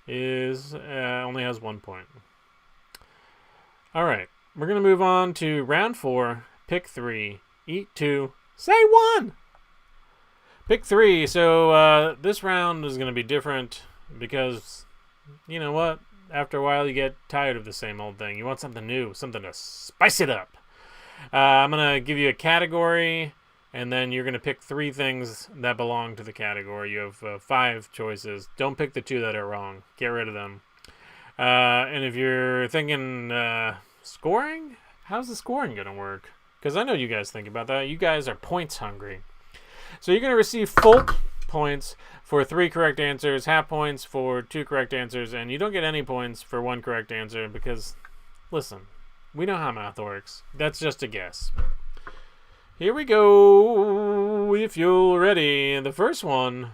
is only has 1 point. All right, we're gonna move on to round 4. Pick 3. Eat 2. Say 1. Pick 3. So this round is gonna be different because you know what? After a while, you get tired of the same old thing. You want something new, something to spice it up. I'm gonna give you a category. And then you're going to pick 3 things that belong to the category. You have 5 choices. Don't pick the 2 that are wrong. Get rid of them. And if you're thinking scoring, how's the scoring going to work? Because I know you guys think about that. You guys are points hungry. So you're going to receive full points for 3 correct answers, half points for 2 correct answers, and you don't get any points for 1 correct answer because, listen, we know how math works. That's just a guess. Here we go, if you're ready. The first one,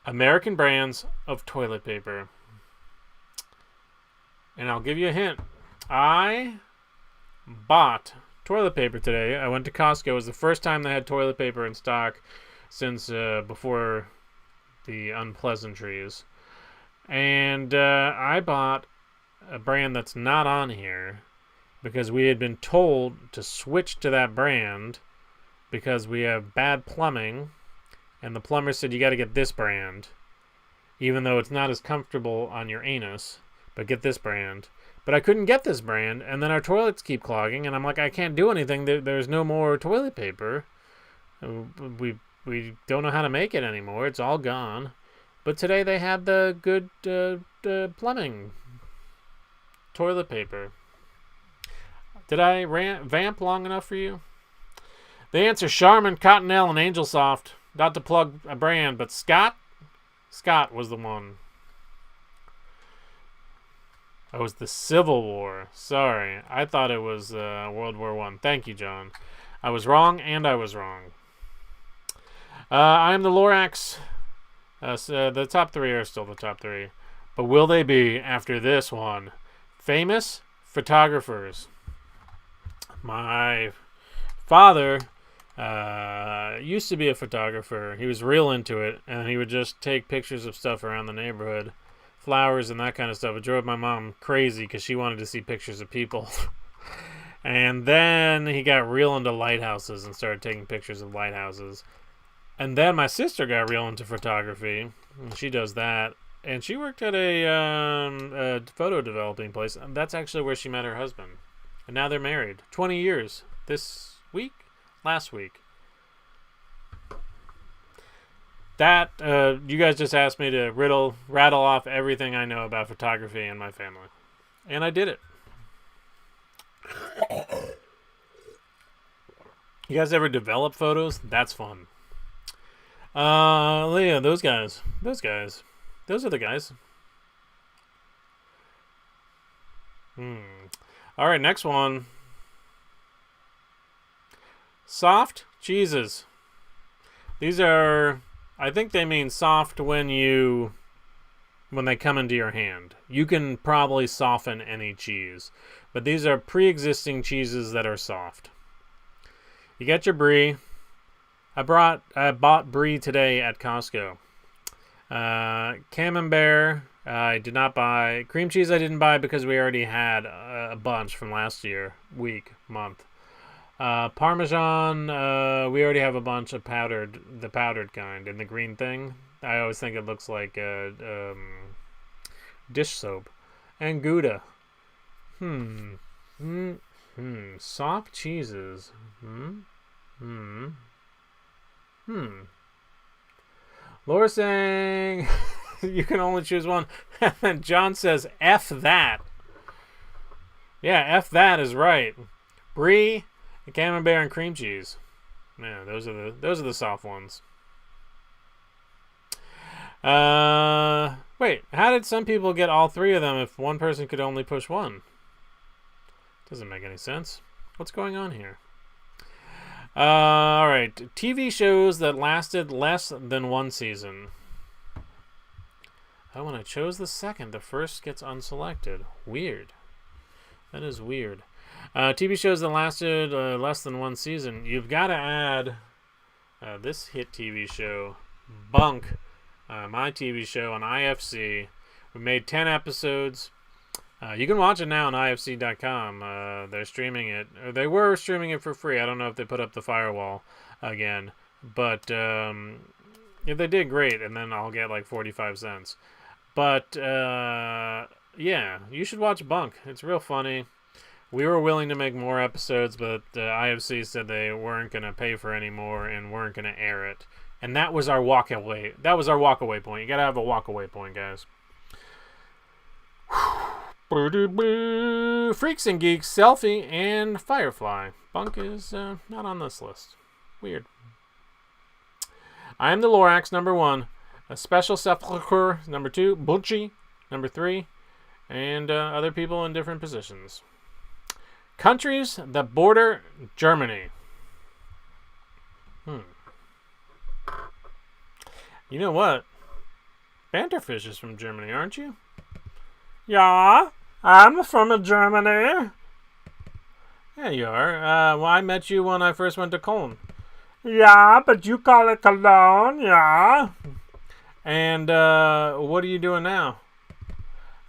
American brands of toilet paper. And I'll give you a hint. I bought toilet paper today. I went to Costco. It was the first time they had toilet paper in stock since before the unpleasantries. And I bought a brand that's not on here, because we had been told to switch to that brand because we have bad plumbing, and the plumber said you got to get this brand, even though it's not as comfortable on your anus, but get this brand. But I couldn't get this brand, and then our toilets keep clogging, and I'm like, I can't do anything. There's no more toilet paper. We don't know how to make it anymore. It's all gone. But today they had the good plumbing toilet paper. Did I vamp long enough for you? The answer, Charmin, Cottonelle, and Angel Soft. Not to plug a brand, but Scott was the one. That was the Civil War. Sorry. I thought it was World War I. Thank you, John. I was wrong, and I was wrong. I am the Lorax. So the top 3 are still the top 3. But will they be after this one? Famous photographers. My father used to be a photographer. He was real into it, and he would just take pictures of stuff around the neighborhood, flowers and that kind of stuff. It drove my mom crazy because she wanted to see pictures of people. And then he got real into lighthouses and started taking pictures of lighthouses. And then my sister got real into photography, and she does that. And she worked at a photo developing place, and that's actually where she met her husband. And now they're married. 20 years. Last week. That, you guys just asked me to rattle off everything I know about photography and my family. And I did it. You guys ever develop photos? That's fun. Yeah, those guys. Those are the guys. All right, next one. Soft cheeses. These are, I think they mean soft when they come into your hand. You can probably soften any cheese, but these are pre-existing cheeses that are soft. You get your brie. I bought brie today at Costco. Camembert, I did not buy. Cream cheese I didn't buy because we already had a bunch from last month. Parmesan, we already have a bunch of the powdered kind, and the green thing. I always think it looks like dish soap. And Gouda. Soft cheeses. Laura saying You can only choose one. And John says, F that. Yeah, F that is right. Brie, camembert, and cream cheese. Yeah, those are the soft ones. Wait, how did some people get all three of them if one person could only push one? Doesn't make any sense. What's going on here? Alright. TV shows that lasted less than one season. Oh, when I chose the second, the first gets unselected. Weird. That is weird. TV shows that lasted less than one season. You've got to add this hit TV show, Bunk, my TV show on IFC. We made 10 episodes. You can watch it now on ifc.com. They're streaming it. Or they were streaming it for free. I don't know if they put up the firewall again. But if they did, great. And then I'll get like 45 cents. But yeah, you should watch Bunk. It's real funny. We were willing to make more episodes, but IFC said they weren't going to pay for any more and weren't going to air it. And that was our walkaway. That was our walkaway point. You got to have a walkaway point, guys. Freaks and Geeks, Selfie, and Firefly. Bunk is not on this list. Weird. I Am the Lorax, number 1. A Special Sepulchre, number 2. Bunchi, number 3. And other people in different positions. Countries that border Germany. You know what? Banterfish is from Germany, aren't you? Yeah, I'm from Germany. Yeah, you are. Well, I met you when I first went to Cologne. Yeah, but you call it Cologne, yeah. And what are you doing now?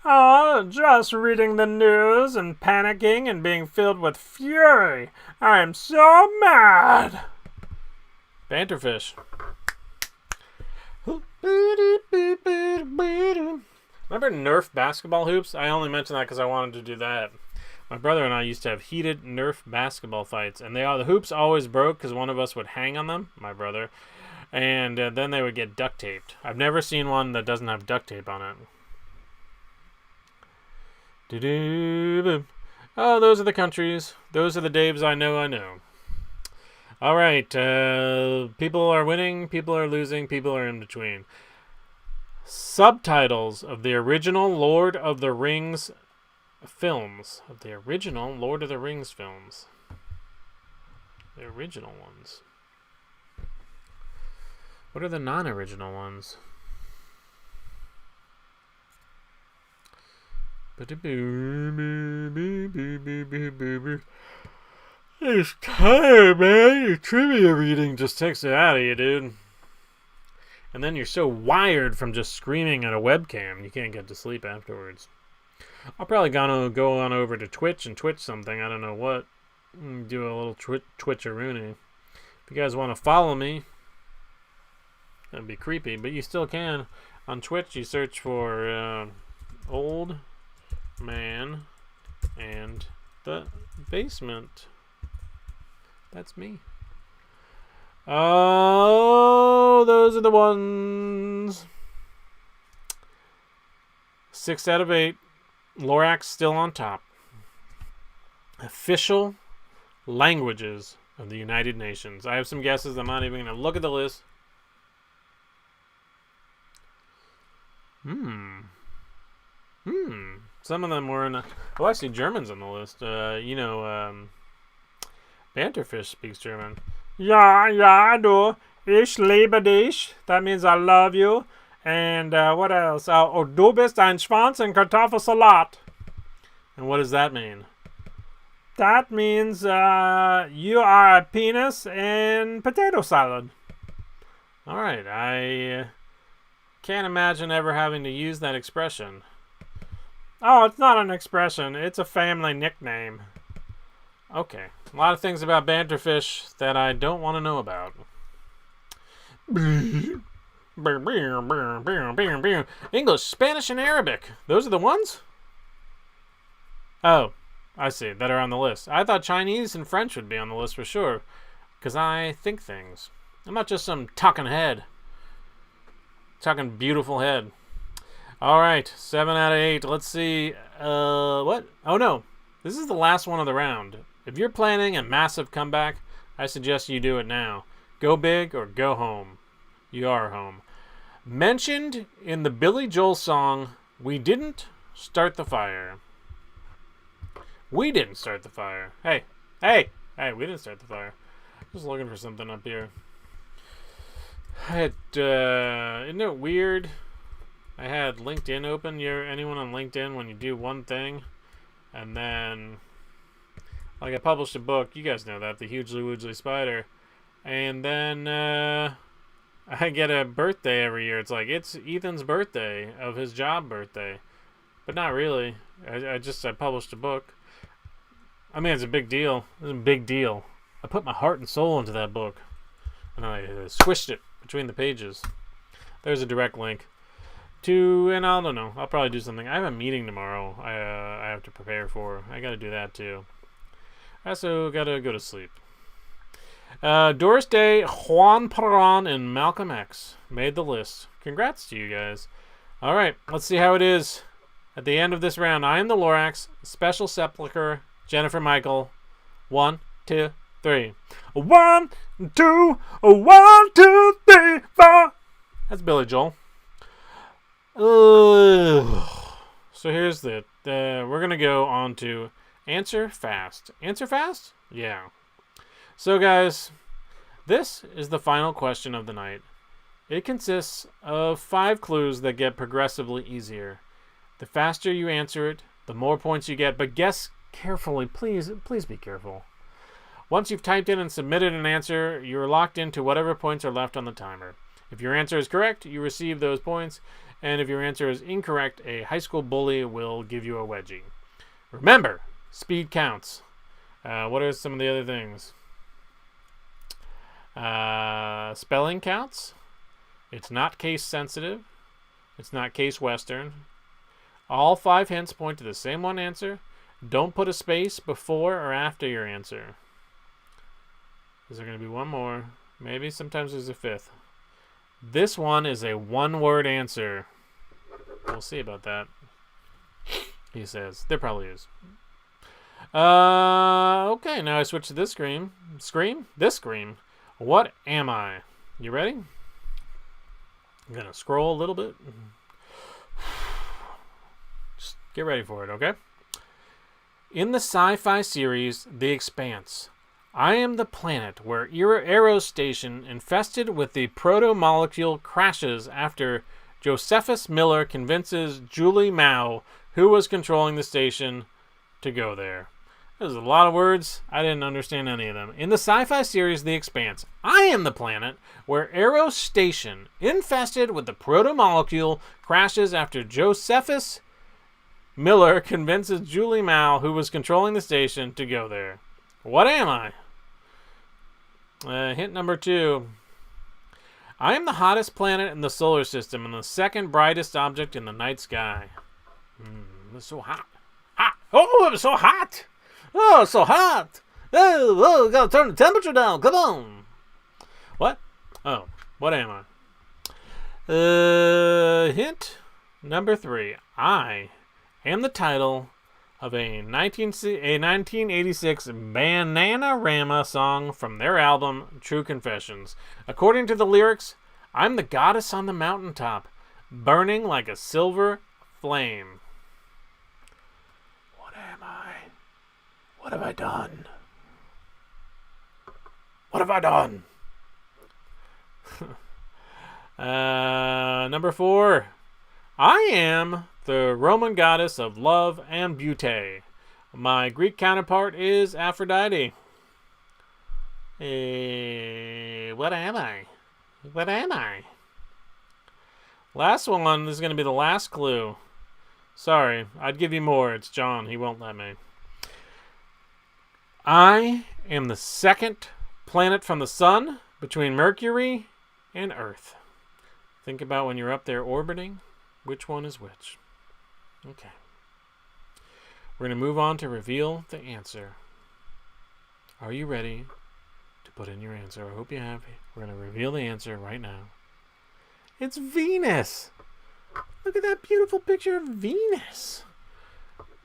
Oh, just reading the news and panicking and being filled with fury. I'm so mad. Banterfish. Remember Nerf basketball hoops? I only mentioned that because I wanted to do that. My brother and I used to have heated Nerf basketball fights, and the hoops always broke because one of us would hang on them, my brother, and then they would get duct taped. I've never seen one that doesn't have duct tape on it. Oh, those are the countries. Those are the Daves I know. All right. People are winning. People are losing. People are in between. Subtitles of the original Lord of the Rings films. The original ones. What are the non-original ones? It's tired, man. Your trivia reading just takes it out of you, dude. And then you're so wired from just screaming at a webcam, you can't get to sleep afterwards. I'll probably go on over to Twitch and Twitch something. I don't know what. Do a little Twitch-a-rooney. If you guys want to follow me, that'd be creepy, but you still can. On Twitch, you search for Old Man and the Basement. That's me. Oh, those are the ones. 6 out of 8. Lorax still on top. Official languages of the United Nations. I have some guesses. I'm not even going to look at the list. Some of them were in. Oh, I see German's on the list. Banterfish speaks German. Ja, du. Ich liebe dich. That means I love you. And what else? Du bist ein Schwanz in Kartoffelsalat. And what does that mean? That means you are a penis in potato salad. All right. I can't imagine ever having to use that expression. Oh, it's not an expression. It's a family nickname. Okay. A lot of things about Banterfish that I don't want to know about. English, Spanish, and Arabic. Those are the ones? Oh, I see. That are on the list. I thought Chinese and French would be on the list for sure. Because I think things. I'm not just some talking head. Talking beautiful head. All right, 7 out of 8. Let's see. What? Oh no, this is the last one of the round. If you're planning a massive comeback, I suggest you do it now. Go big or go home. You are home. Mentioned in the Billy Joel song, "We Didn't Start the Fire." We didn't start the fire. Hey, we didn't start the fire. Just looking for something up here. Isn't it weird? I had LinkedIn open. Anyone on LinkedIn, when you do one thing, and then, like, I published a book. You guys know that, The Hugely Woogly Spider. And then I get a birthday every year. It's like, it's Ethan's birthday, of his job birthday. But not really. I published a book. I mean, it's a big deal. It's a big deal. I put my heart and soul into that book. And I squished it between the pages. There's a direct link to, and I don't know. I'll probably do something. I have a meeting tomorrow I have to prepare for. I got to do that too. I also got to go to sleep. Doris Day, Juan Perón, and Malcolm X made the list. Congrats to you guys. All right, let's see how it is at the end of this round. I am the Lorax, Special Sepulcher, Jennifer Michael. 1, 2, 3. 1, 2, 1, 2, 3, 4. That's Billy Joel. So here's the we're gonna go on to answer fast. Answer fast? Yeah. So guys, this is the final question of the night. It consists of 5 clues that get progressively easier. The faster you answer it, the more points you get. But guess carefully, please be careful. Once you've typed in and submitted an answer, you're locked into whatever points are left on the timer. If your answer is correct, you receive those points, and if your answer is incorrect, a high school bully will give you a wedgie. Remember, speed counts. What are some of the other things? Spelling counts. It's not case sensitive. It's not case western. All 5 hints point to the same one answer. Don't put a space before or after your answer. Is there going to be one more? Maybe. Sometimes there's a 5th. This one is a 1-word answer. We'll see about that. He says. There probably is. Okay, now I switch to this screen. This screen. What am I? You ready? I'm going to scroll a little bit. Just get ready for it, okay? In the sci-fi series, The Expanse, I am the planet where Eros Station, infested with the proto-molecule, crashes after Josephus Miller convinces Julie Mao, who was controlling the station, to go there. There's a lot of words. I didn't understand any of them. In the sci-fi series The Expanse, I am the planet where Eros Station, infested with the proto-molecule, crashes after Josephus Miller convinces Julie Mao, who was controlling the station, to go there. What am I? Hint number 2. I am the hottest planet in the solar system and the second brightest object in the night sky. It's so hot. Hot. Oh, it was so hot. Oh, it's so hot. Oh, gotta turn the temperature down. Come on. What? Oh, what am I? Hint number 3. I am the title of a 1986 Bananarama song from their album True Confessions. According to the lyrics, I'm the goddess on the mountaintop, burning like a silver flame. What am I? What have I done? What have I done? Number 4. I am the Roman goddess of love and beauty. My Greek counterpart is Aphrodite. What am I? What am I? Last one. This is going to be the last clue. Sorry, I'd give you more. It's John. He won't let me. I am the second planet from the sun between Mercury and Earth. Think about when you're up there orbiting. Which one is which? Okay. We're going to move on to reveal the answer. Are you ready to put in your answer? I hope you have. We're going to reveal the answer right now. It's Venus. Look at that beautiful picture of Venus.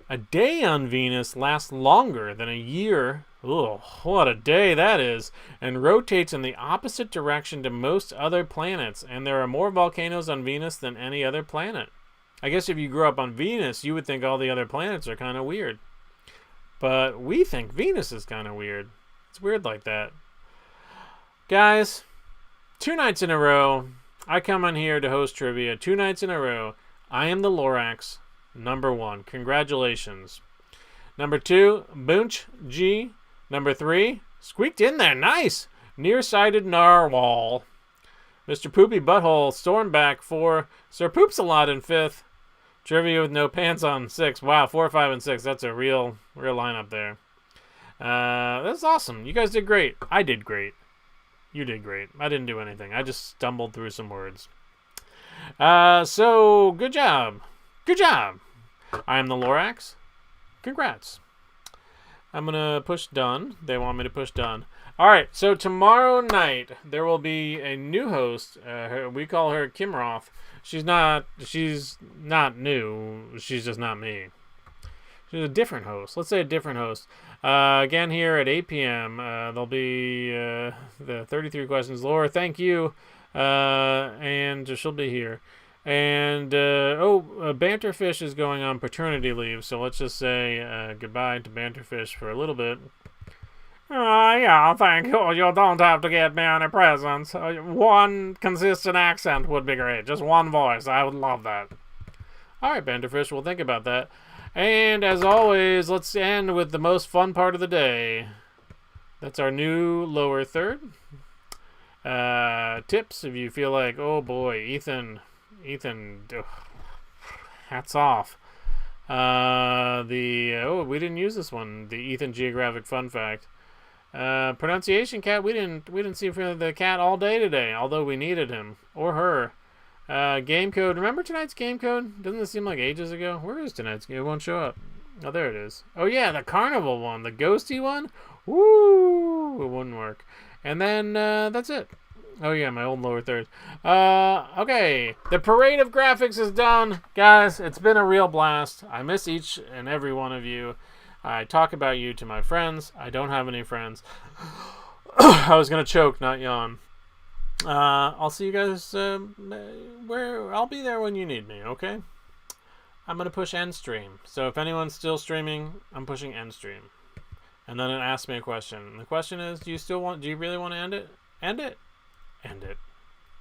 A day on Venus lasts longer than a year. Ugh, what a day that is. And rotates in the opposite direction to most other planets. And there are more volcanoes on Venus than any other planet. I guess if you grew up on Venus, you would think all the other planets are kind of weird. But we think Venus is kind of weird. It's weird like that. Guys, 2 nights in a row, I come on here to host trivia. 2 nights in a row. I am the Lorax. Number 1. Congratulations. Number 2, Boonch G. Number 3, squeaked in there. Nice. Nearsighted Narwhal. Mr. Poopy Butthole Stormback 4. Sir Poops a lot in 5th. Trivia with no pants on 6. Wow, 4, 5, and 6. That's a real lineup there. That's awesome. You guys did great. I did great. You did great. I didn't do anything. I just stumbled through some words. So, good job. Good job. I am the Lorax. Congrats. I'm going to push done. They want me to push done. All right, so tomorrow night there will be a new host. We call her Kim Roth. She's not new. She's just not me. She's a different host. Let's say a different host. Again, here at 8 p.m., there'll be the 33 questions. Laura, thank you. And she'll be here. And, Banterfish is going on paternity leave, so let's just say goodbye to Banterfish for a little bit. Yeah, thank you. You don't have to get me any presents. One consistent accent would be great. Just one voice. I would love that. All right, Banterfish, we'll think about that. And, as always, let's end with the most fun part of the day. That's our new lower third. Tips, if you feel like, oh boy, Ethan, ugh, hats off. We didn't use this one. The Ethan Geographic Fun Fact. Pronunciation cat. We didn't see the cat all day today, although we needed him or her. Game code. Remember tonight's game code? Doesn't it seem like ages ago? Where is tonight's game? It won't show up. Oh, there it is. Oh yeah, the carnival one, the ghosty one. Woo! It wouldn't work. And then that's it. Oh yeah, my old lower third. Okay. The parade of graphics is done. Guys, it's been a real blast. I miss each and every one of you. I talk about you to my friends. I don't have any friends. I was gonna choke, not yawn. I'll see you guys where I'll be there when you need me, okay? I'm gonna push end stream. So if anyone's still streaming, I'm pushing end stream. And then it asks me a question. And the question is, do you really want to end it? End it? End it.